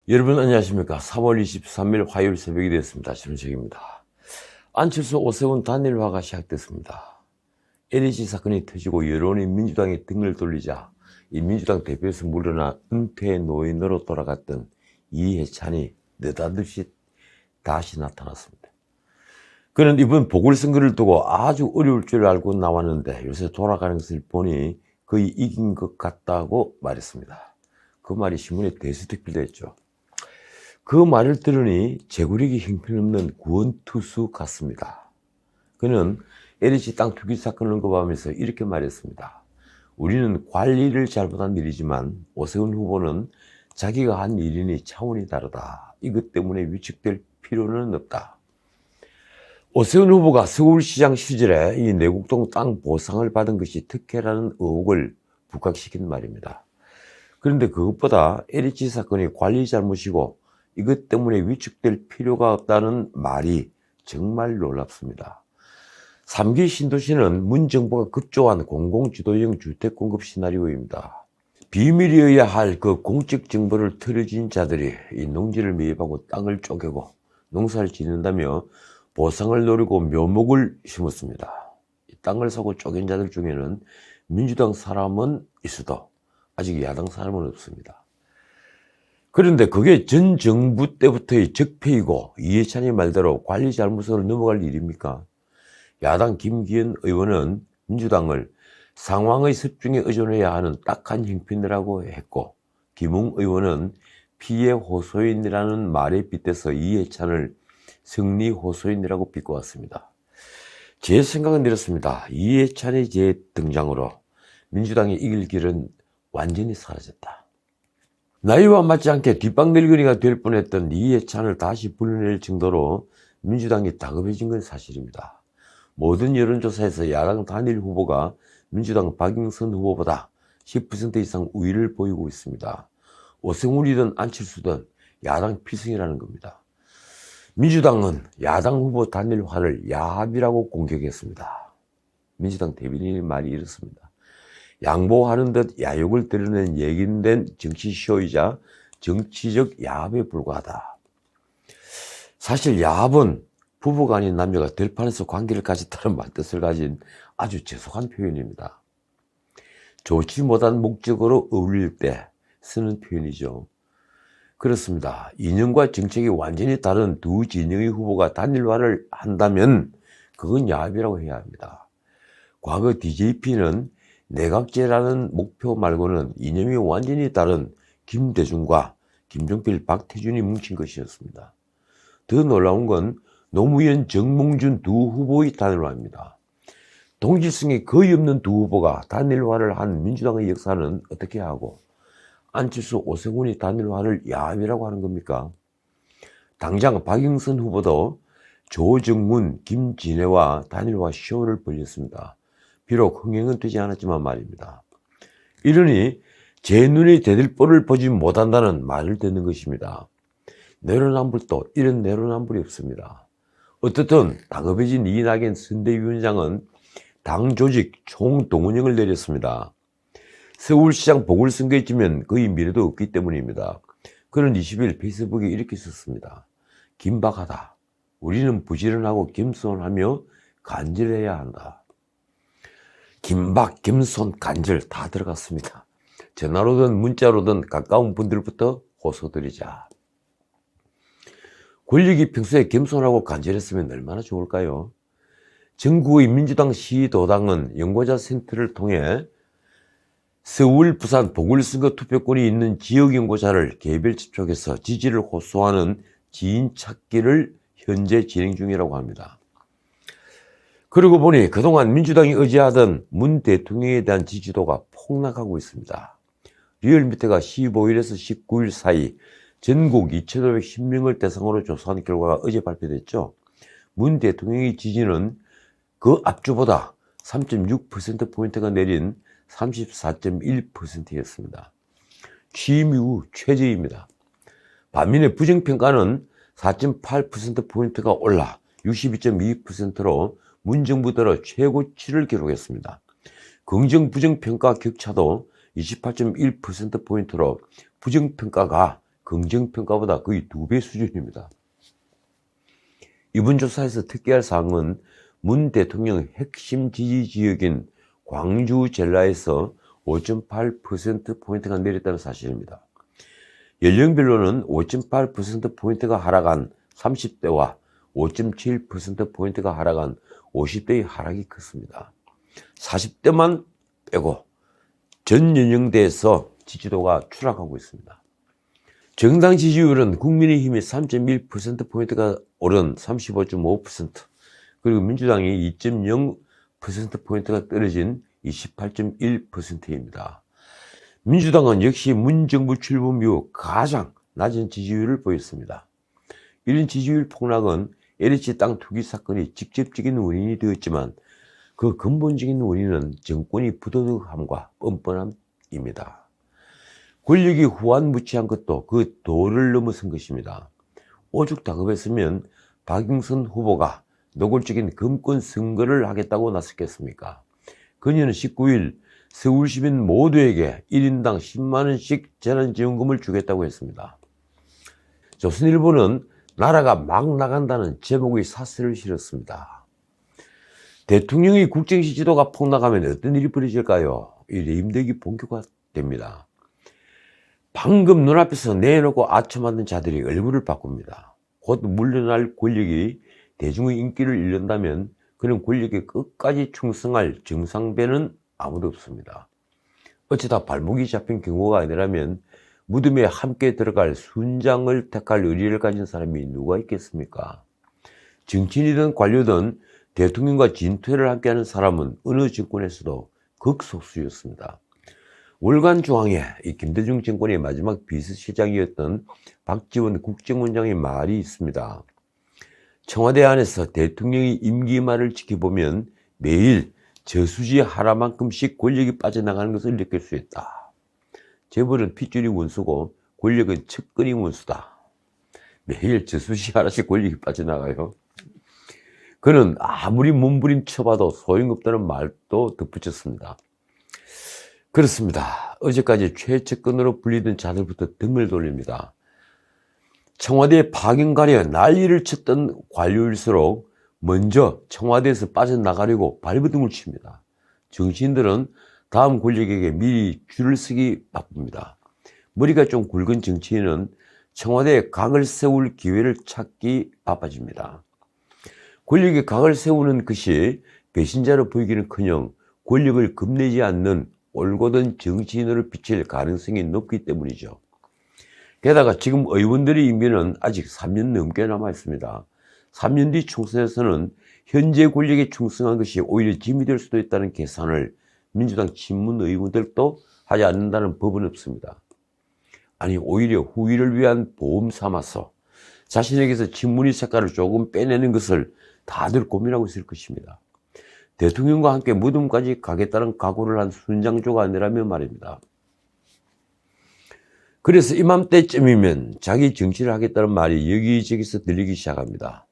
여러분 안녕하십니까. 3월 23일 화요일 새벽이 되었습니다. 김은석입니다. 안철수 오세훈 단일화가 시작됐습니다. LH 사건이 터지고 여론이 민주당에 등을 돌리자 이 민주당 대표에서 물러나 은퇴 노인으로 돌아갔던 이해찬이 느닷없이 다시 나타났습니다. 그는 이번 보궐선거를 두고 아주 어려울 줄 알고 나왔는데 요새 돌아가는 것을 보니 거의 이긴 것 같다고 말했습니다. 그 말이 신문에 대수특필됐죠. 그 말을 들으니 제구력이 형편없는 구원투수 같습니다. 그는 LH 땅 투기 사건을 언급하면서 이렇게 말했습니다. 우리는 관리를 잘못한 일이지만 오세훈 후보는 자기가 한 일이니 차원이 다르다. 이것 때문에 위축될 필요는 없다. 오세훈 후보가 서울시장 시절에 이 내곡동 땅 보상을 받은 것이 특혜라는 의혹을 부각시킨 말입니다. 그런데 그것보다 LH 사건이 관리 잘못이고 이것 때문에 위축될 필요가 없다는 말이 정말 놀랍습니다. 3기 신도시는 문 정부가 급조한 공공주도형 주택 공급 시나리오입니다. 비밀이어야 할 그 공적 정보를 털어진 자들이 이 농지를 매입하고 땅을 쪼개고 농사를 짓는다며 보상을 노리고 묘목을 심었습니다. 이 땅을 사고 쪼갠 자들 중에는 민주당 사람은 있어도 아직 야당 사람은 없습니다. 그런데 그게 전 정부 때부터의 적폐이고 이해찬이 말대로 관리 잘못으로 넘어갈 일입니까? 야당 김기현 의원은 민주당을 상황의 섭중에 의존해야 하는 딱한 형편이라고 했고, 김웅 의원은 피해 호소인이라는 말에 빗대서 이해찬을 승리 호소인이라고 비꼬았습니다. 제 생각은 이렇습니다. 이해찬의 재등장으로 민주당이 이길 길은 완전히 사라졌다. 나이와 맞지 않게 뒷방늙은이가 될 뻔했던 이해찬을 다시 불러낼 정도로 민주당이 다급해진 건 사실입니다. 모든 여론조사에서 야당 단일 후보가 민주당 박영선 후보보다 10% 이상 우위를 보이고 있습니다. 오세훈이든 안철수든 야당 필승이라는 겁니다. 민주당은 야당 후보 단일화를 야합이라고 공격했습니다. 민주당 대변인의 말이 이렇습니다. 양보하는 듯 야욕을 드러낸 예견된 정치쇼이자 정치적 야합에 불과하다. 사실 야합은 부부가 아닌 남녀가 들판에서 관계를 가졌다는 말뜻을 가진 아주 재속한 표현입니다. 좋지 못한 목적으로 어울릴 때 쓰는 표현이죠. 그렇습니다. 이념과 정책이 완전히 다른 두 진영의 후보가 단일화를 한다면 그건 야합이라고 해야 합니다. 과거 DJP는 내각제라는 목표 말고는 이념이 완전히 다른 김대중과 김종필, 박태준이 뭉친 것이었습니다. 더 놀라운 건 노무현, 정몽준 두 후보의 단일화입니다. 동질성이 거의 없는 두 후보가 단일화를 한 민주당의 역사는 어떻게 하고 안철수, 오세훈이 단일화를 야합이라고 하는 겁니까? 당장 박영선 후보도 조정문, 김진애와 단일화 쇼를 벌였습니다. 비록 흥행은 되지 않았지만 말입니다. 이러니 제 눈에 대들보를 보지 못한다는 말을 듣는 것입니다. 내로남불도 이런 내로남불이 없습니다. 어떻든 다급해진 이낙연 선대위원장은 당 조직 총동원령을 내렸습니다. 서울시장 보궐선거에 지면 거의 미래도 없기 때문입니다. 그는 20일 페이스북에 이렇게 썼습니다. 긴박하다. 우리는 부지런하고 겸손하며 간절해야 한다. 긴박, 겸손, 간절 다 들어갔습니다. 전화로든 문자로든 가까운 분들부터 호소드리자. 권력이 평소에 겸손하고 간절했으면 얼마나 좋을까요? 전국의 민주당 시도당은 연고자 센터를 통해 서울, 부산 보궐선거 투표권이 있는 지역 연고자를 개별 접촉해서 지지를 호소하는 지인 찾기를 현재 진행 중이라고 합니다. 그러고 보니 그동안 민주당이 의지하던 문 대통령에 대한 지지도가 폭락하고 있습니다. 리얼미터가 15일에서 19일 사이 전국 2,510명을 대상으로 조사한 결과가 어제 발표됐죠. 문 대통령의 지지는 그 앞주보다 3.6%포인트가 내린 34.1%였습니다. 취임 이후 최저입니다. 반면에 부정평가는 4.8%포인트가 올라 62.2%로 문정부 들어 최고치를 기록했습니다. 긍정 부정평가 격차도 28.1%포인트로 부정평가가 긍정평가보다 거의 2배 수준입니다. 이번 조사에서 특기할 사항은 문 대통령 핵심 지지 지역인 광주 전라에서 5.8%포인트가 내렸다는 사실입니다. 연령별로는 5.8%포인트가 하락한 30대와 5.7%포인트가 하락한 50대의 하락이 컸습니다. 40대만 빼고 전 연령대에서 지지도가 추락하고 있습니다. 정당 지지율은 국민의힘이 3.1%포인트가 오른 35.5%, 그리고 민주당이 2.0%포인트가 떨어진 28.1%입니다. 민주당은 역시 문정부 출범 이후 가장 낮은 지지율을 보였습니다. 이런 지지율 폭락은 LH 땅 투기 사건이 직접적인 원인이 되었지만 그 근본적인 원인은 정권이 부도덕함과 뻔뻔함입니다. 권력이 후안무치한 것도 그 도를 넘어선 것입니다. 오죽 다급했으면 박영선 후보가 노골적인 금권 선거를 하겠다고 나섰겠습니까? 그녀는 19일 서울 시민 모두에게 1인당 10만원씩 재난지원금을 주겠다고 했습니다. 조선일보는 나라가 막 나간다는 제목의 사설을 실었습니다. 대통령의 국정시 지도가 폭락하면 어떤 일이 벌어질까요? 이 레임덕이 본격화됩니다. 방금 눈앞에서 내놓고 아첨하는 자들이 얼굴을 바꿉니다. 곧 물러날 권력이 대중의 인기를 잃는다면 그런 권력에 끝까지 충성할 정상배는 아무도 없습니다. 어쩌다 발목이 잡힌 경우가 아니라면 무덤에 함께 들어갈 순장을 택할 의리를 가진 사람이 누가 있겠습니까? 정치인이든 관료든 대통령과 진퇴를 함께하는 사람은 어느 정권에서도 극소수였습니다. 월간 중앙에 이 김대중 정권의 마지막 비서실장이었던 박지원 국정원장의 말이 있습니다. 청와대 안에서 대통령의 임기 말을 지켜보면 매일 저수지 하나만큼씩 권력이 빠져나가는 것을 느낄 수 있다. 재벌은 핏줄이 원수고 권력은 측근이 원수다. 매일 저수지 하나씩 권력이 빠져나가요. 그는 아무리 몸부림쳐봐도 소용없다는 말도 덧붙였습니다. 그렇습니다. 어제까지 최측근으로 불리던 자들부터 등을 돌립니다. 청와대에 파견 가려 난리를 쳤던 관료일수록 먼저 청와대에서 빠져나가려고 발버둥을 칩니다. 정치인들은 다음 권력에게 미리 줄을 서기 바쁩니다. 머리가 좀 굵은 정치인은 청와대에 각을 세울 기회를 찾기 바빠집니다. 권력에 각을 세우는 것이 배신자로 보이기는커녕 권력을 겁내지 않는 올곧은 정치인으로 비칠 가능성이 높기 때문이죠. 게다가 지금 의원들의 임기는 아직 3년 넘게 남아 있습니다. 3년 뒤 총선에서는 현재 권력에 충성한 것이 오히려 짐이 될 수도 있다는 계산을 민주당 친문 의원들도 하지 않는다는 법은 없습니다. 아니, 오히려 후위를 위한 보험 삼아서 자신에게서 친문의 색깔을 조금 빼내는 것을 다들 고민하고 있을 것입니다. 대통령과 함께 무덤까지 가겠다는 각오를 한 순장조가 아니라면 말입니다. 그래서 이맘때쯤이면 자기 정치를 하겠다는 말이 여기저기서 들리기 시작합니다.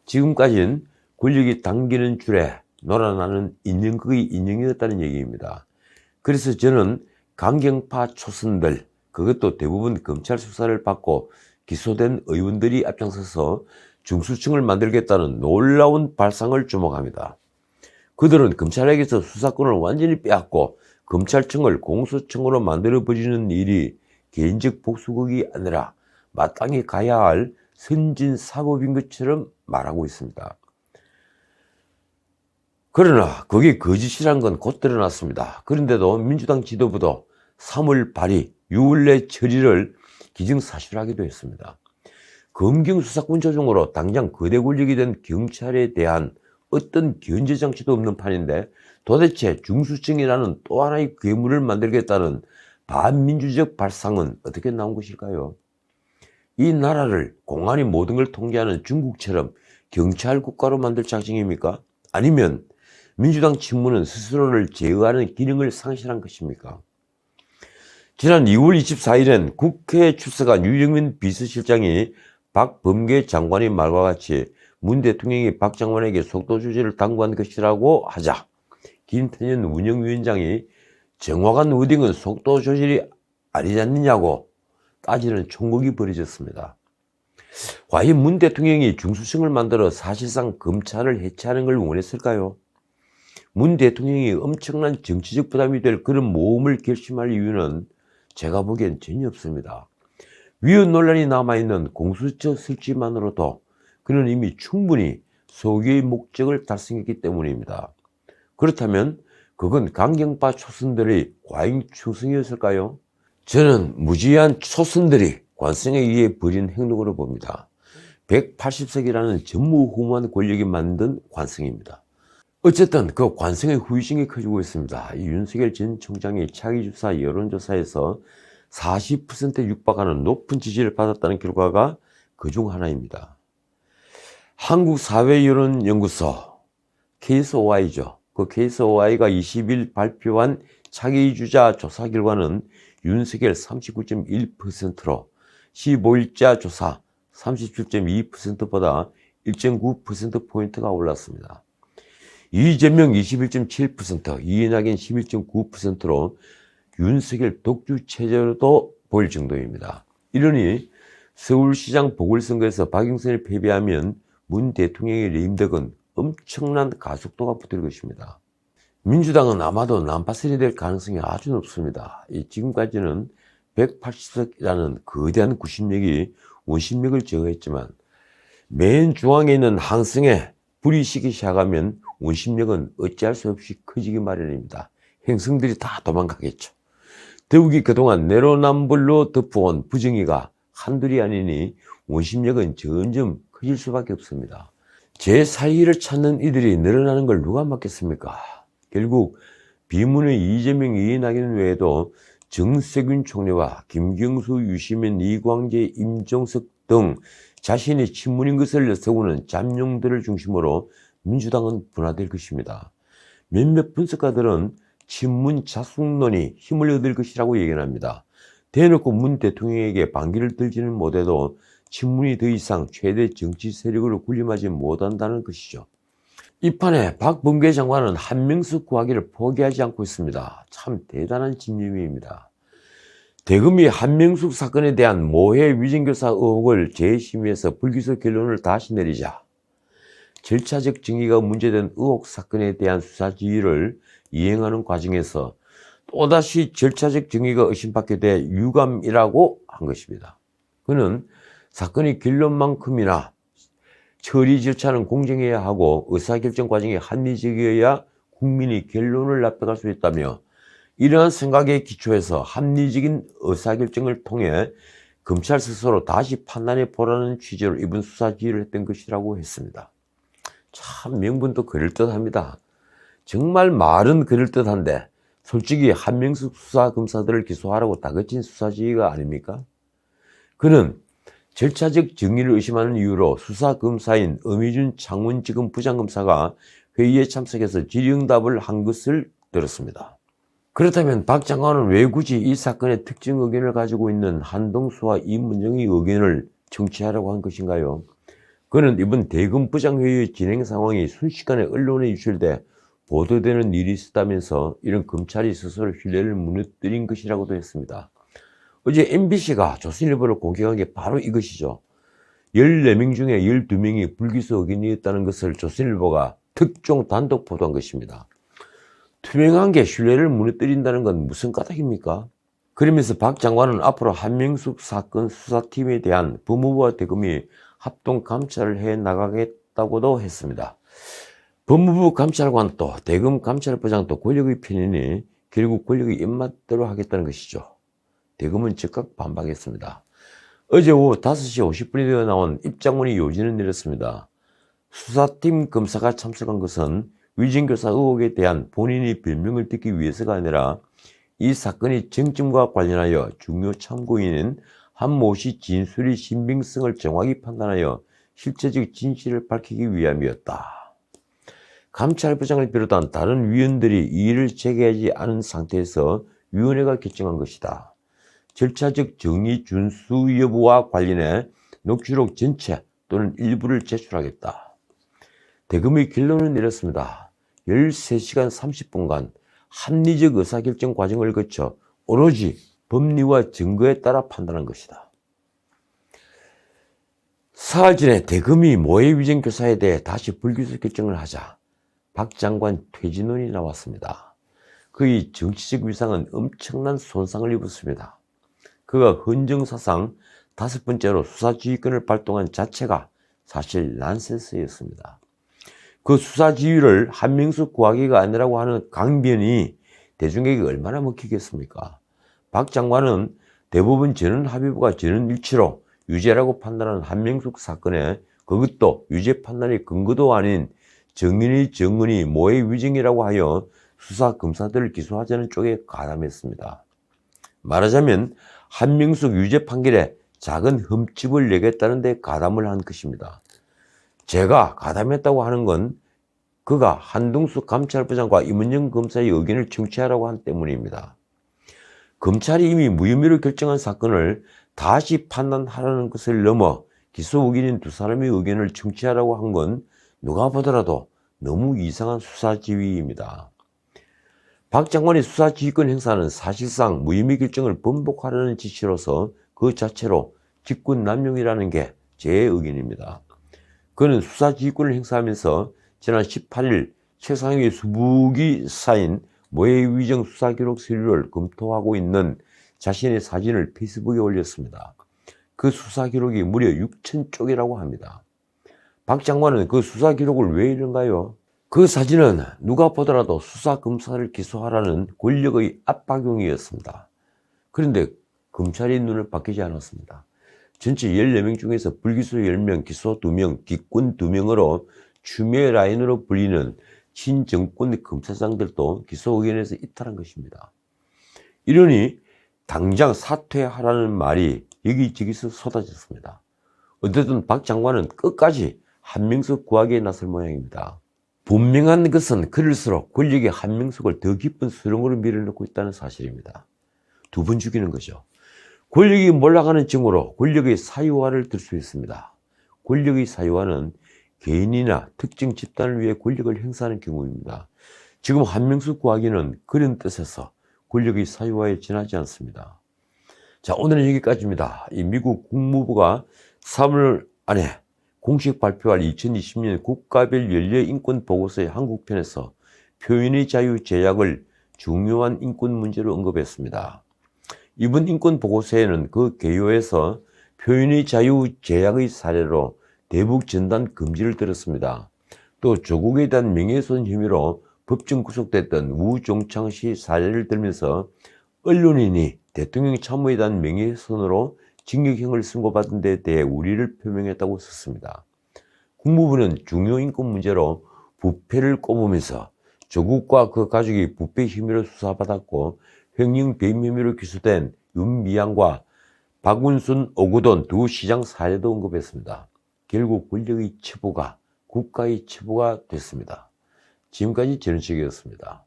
지금까지는 권력이 당기는 줄에 놀아나는 인형극의 인형이었다는 얘기입니다. 그래서 저는 강경파 초선들, 그것도 대부분 검찰 수사를 받고 기소된 의원들이 앞장서서 중수청을 만들겠다는 놀라운 발상을 주목합니다. 그들은 검찰에게서 수사권을 완전히 빼앗고 검찰청을 공수청으로 만들어버리는 일이 개인적 복수극이 아니라 마땅히 가야 할 선진사고인 것처럼 말하고 있습니다. 그러나 그게 거짓이란 건 곧 드러났습니다. 그런데도 민주당 지도부도 3월 발의, 6월 내 처리를 기정사실화하기도 했습니다. 검경 수사권 조정으로 당장 거대 권력이 된 경찰에 대한 어떤 견제장치도 없는 판인데 도대체 중수청이라는 또 하나의 괴물을 만들겠다는 반민주적 발상은 어떻게 나온 것일까요? 이 나라를 공안이 모든 걸 통제하는 중국처럼 경찰 국가로 만들 작정입니까? 아니면 민주당 친문은 스스로를 제어하는 기능을 상실한 것입니까? 지난 2월 24일엔 국회에 출석한 유영민 비서실장이 박범계 장관의 말과 같이 문 대통령이 박 장관에게 속도 조절을 당부한 것이라고 하자 김태년 운영위원장이 정확한 워딩은 속도 조절이 아니지 않느냐고 따지는 총극이 벌어졌습니다. 과연 문 대통령이 중수청을 만들어 사실상 검찰을 해체하는 걸 원했을까요? 문 대통령이 엄청난 정치적 부담이 될 그런 모험을 결심할 이유는 제가 보기엔 전혀 없습니다. 위헌 논란이 남아있는 공수처 설치만으로도 그는 이미 충분히 소기의 목적을 달성했기 때문입니다. 그렇다면 그건 강경파 초선들의 과잉 충성이었을까요? 저는 무지한 초선들이 관성에 의해 벌인 행동으로 봅니다. 180석이라는 전무후무한 권력이 만든 관성입니다. 어쨌든 그 관성의 후유증이 커지고 있습니다. 윤석열 전 총장이 차기주사 여론조사에서 40%에 육박하는 높은 지지를 받았다는 결과가 그중 하나입니다. 한국사회여론연구소 KSOI죠. 그 KSOI가 20일 발표한 차기주자 조사 결과는 윤석열 39.1%로 15일자 조사 37.2%보다 1.9%포인트가 올랐습니다. 이재명 21.7%, 이낙연 11.9%로 윤석열 독주 체제로도 보일 정도입니다. 이러니 서울시장 보궐선거에서 박영선이 패배하면 문 대통령의 레임덕은 엄청난 가속도가 붙을 것입니다. 민주당은 아마도 난파선이 될 가능성이 아주 높습니다. 지금까지는 180석이라는 거대한 구심력이 원심력을 제어했지만 맨 중앙에 있는 항성에 불이 식기 시작하면 원심력은 어찌할 수 없이 커지기 마련입니다. 행성들이 다 도망가겠죠. 더욱이 그동안 내로남불로 덮어온 부정의가 한둘이 아니니 원심력은 점점 커질 수밖에 없습니다. 제 사이를 찾는 이들이 늘어나는 걸 누가 막겠습니까? 결국 비문의 이재명, 이낙연 외에도 정세균 총리와 김경수, 유시민, 이광재, 임종석 등 자신이 친문인 것을 내세우는 잠룡들을 중심으로 민주당은 분화될 것입니다. 몇몇 분석가들은 친문 자숙론이 힘을 얻을 것이라고 예견합니다. 대놓고 문 대통령에게 반기를 들지는 못해도 친문이 더 이상 최대 정치 세력으로 군림하지 못한다는 것이죠. 이 판에 박범계 장관은 한명숙 구하기를 포기하지 않고 있습니다. 참 대단한 집념입니다. 대검이 한명숙 사건에 대한 모해 위증교사 의혹을 재심의해서 불기소 결론을 다시 내리자 절차적 정의가 문제된 의혹 사건에 대한 수사 지휘를 이행하는 과정에서 또다시 절차적 정의가 의심받게 돼 유감이라고 한 것입니다. 그는 사건의 결론만큼이나 처리 절차는 공정해야 하고 의사결정 과정이 합리적이어야 국민이 결론을 납득할 수 있다며 이러한 생각에 기초해서 합리적인 의사결정을 통해 검찰 스스로 다시 판단해 보라는 취지로 이번 수사 지휘를 했던 것이라고 했습니다. 참 명분도 그럴듯합니다. 정말 말은 그럴듯한데 솔직히 한명숙 수사검사들을 기소하라고 다그친 수사지휘가 아닙니까? 그는 절차적 정의를 의심하는 이유로 수사검사인 엄희준 창원지검 부장검사가 회의에 참석해서 질의응답을 한 것을 들었습니다. 그렇다면 박 장관은 왜 굳이 이 사건의 특정 의견을 가지고 있는 한동수와 이문정의 의견을 청취하려고 한 것인가요? 그는 이번 대검 부장회의 진행 상황이 순식간에 언론에 유출돼 보도되는 일이 있었다면서 이런 검찰이 스스로 신뢰를 무너뜨린 것이라고도 했습니다. 어제 MBC가 조선일보를 공개한 게 바로 이것이죠. 14명 중에 12명이 불기소 의견이었다는 것을 조선일보가 특종 단독 보도한 것입니다. 투명한 게 신뢰를 무너뜨린다는 건 무슨 까닭입니까? 그러면서 박 장관은 앞으로 한명숙 사건 수사팀에 대한 법무부와 대검이 합동 감찰을 해 나가겠다고도 했습니다. 법무부 감찰관도 대검 감찰부장도 권력의 편이니 결국 권력의 입맛대로 하겠다는 것이죠. 대검은 즉각 반박했습니다. 어제 오후 5시 50분이 되어 나온 입장문이 요지는 내렸습니다. 수사팀 검사가 참석한 것은 위증교사 의혹에 대한 본인의 변명을 듣기 위해서가 아니라 이 사건의 쟁점과 관련하여 중요 참고인인 한모 씨 진술의 신빙성을 정확히 판단하여 실체적 진실을 밝히기 위함이었다. 감찰부장을 비롯한 다른 위원들이 이의를 제기하지 않은 상태에서 위원회가 결정한 것이다. 절차적 정의 준수 여부와 관련해 녹취록 전체 또는 일부를 제출하겠다. 대검의 결론을 내렸습니다. 13시간 30분간 합리적 의사결정 과정을 거쳐 오로지 법리와 증거에 따라 판단한 것이다. 사흘 전에 대검이 모해위증 교사에 대해 다시 불기소 결정을 하자 박 장관 퇴진론이 나왔습니다. 그의 정치적 위상은 엄청난 손상을 입었습니다. 그가 헌정사상 5번째로 수사지휘권을 발동한 자체가 사실 난센스였습니다. 그 수사지휘를 한명숙 구하기가 아니라고 하는 강변이 대중에게 얼마나 먹히겠습니까? 박 장관은 대법원 전원합의부가 전원일치로 유죄라고 판단한 한명숙 사건에 그것도 유죄 판단의 근거도 아닌 정은이 모해위증이라고 하여 수사 검사들을 기소하자는 쪽에 가담했습니다. 말하자면 한명숙 유죄 판결에 작은 흠집을 내겠다는 데 가담을 한 것입니다. 제가 가담했다고 하는 건 그가 한동숙 감찰부장과 임은영 검사의 의견을 청취하라고 한 때문입니다. 검찰이 이미 무혐의로 결정한 사건을 다시 판단하라는 것을 넘어 기소 의견인 두 사람의 의견을 청취하라고 한 건 누가 보더라도 너무 이상한 수사지휘입니다. 박 장관의 수사지휘권 행사는 사실상 무혐의 결정을 번복하라는 지시로서 그 자체로 직권남용이라는 게 제 의견입니다. 그는 수사지휘권을 행사하면서 지난 18일 최상위 수북이 쌓인 모해위증 수사기록 서류를 검토하고 있는 자신의 사진을 페이스북에 올렸습니다. 그 수사기록이 무려 6,000쪽이라고 합니다. 박 장관은 그 수사기록을 왜 이런가요? 그 사진은 누가 보더라도 수사검사를 기소하라는 권력의 압박용이었습니다. 그런데 검찰의 눈을 바뀌지 않았습니다. 전체 14명 중에서 불기소 10명, 기소 2명, 기권 2명으로 추미애 라인으로 불리는 친정권 검사장들도 기소 의견에서 이탈한 것입니다. 이러니 당장 사퇴하라는 말이 여기저기서 쏟아졌습니다. 어쨌든 박 장관은 끝까지 한명숙 구하기에 나설 모양입니다. 분명한 것은 그럴수록 권력이 한명숙을 더 깊은 수렁으로 밀어넣고 있다는 사실입니다. 2번 죽이는 거죠. 권력이 몰락하는 징후로 권력의 사유화를 들 수 있습니다. 권력의 사유화는 개인이나 특정 집단을 위해 권력을 행사하는 경우입니다. 지금 한명숙 구하기는 그런 뜻에서 권력의 사유화에 지나지 않습니다. 자, 오늘은 여기까지입니다. 이 미국 국무부가 3월 안에 공식 발표할 2020년 국가별 연례인권 보고서의 한국편에서 표현의 자유 제약을 중요한 인권 문제로 언급했습니다. 이번 인권 보고서에는 그 개요에서 표현의 자유 제약의 사례로 대북 전단 금지를 들었습니다. 또 조국에 대한 명예훼손 혐의로 법정 구속됐던 우종창 씨 사례를 들면서 언론인이 대통령 참모에 대한 명예훼손으로 징역형을 선고받은 데 대해 우려를 표명했다고 썼습니다. 국무부는 중요 인권 문제로 부패를 꼽으면서 조국과 그 가족이 부패 혐의로 수사받았고 횡령 배임 혐의로 기소된 윤미향과 박운순, 오구돈 두 시장 사례도 언급했습니다. 결국 권력의 체부가 국가의 체부가 됐습니다. 지금까지 전원책이었습니다.